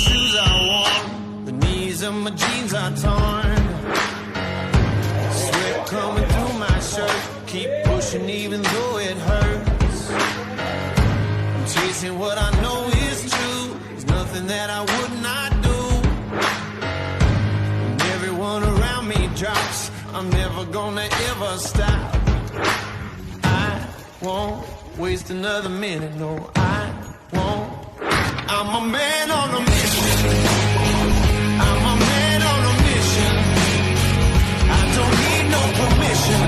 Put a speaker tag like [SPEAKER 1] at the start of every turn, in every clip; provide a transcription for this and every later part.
[SPEAKER 1] shoes are worn, the knees of my jeans are torn. Sweat coming through my shirt, keep pushing even though it hurts. I'm chasing what I know is true, there's nothing that I would not do. When everyone around me drops, I'm never gonna ever stop. I won't waste another minute, no, I won't. I'm a man on a mission. I'm a man on a mission. I don't need no permission.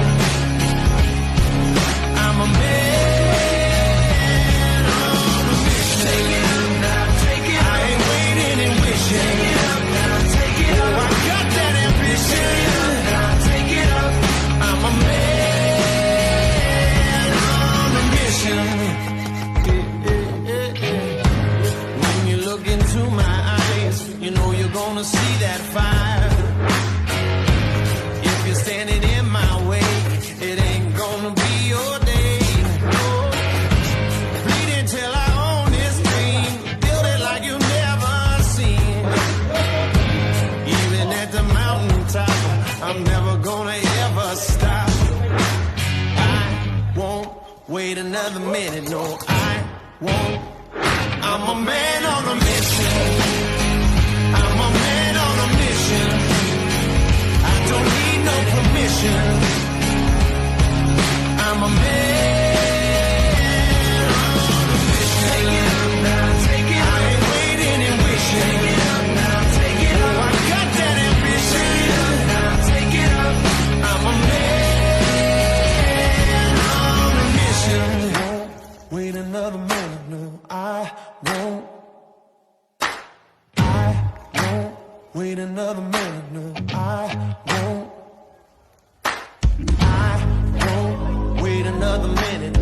[SPEAKER 1] I'm a man on a mission. Take it up now, take it up. I ain't waiting and wishing. Take it up now, take it up. Oh, I got that ambition. Take it up now, take it up. I'm a man on a mission. When you look into my eyes, you know you're gonna see that fire. If you're standing in my way, it ain't gonna be your day. Bleeding till I own this dream, build it like you've never seen. Even at the mountaintop, I'm never gonna ever stop. I won't wait another minute, no, I won't. I'm a man on a mission. I'm a man on a mission. I don't need no permission. I'm a man on a mission. Take it up now, take it up. I ain't waiting and wishing. Take it up now, take it up. Oh, I got that ambition. Take it up now, take it up. I'm a man on a mission. Won't wait another minute, no, I won't. I won't wait another minute, no, I won't. I won't wait another minute.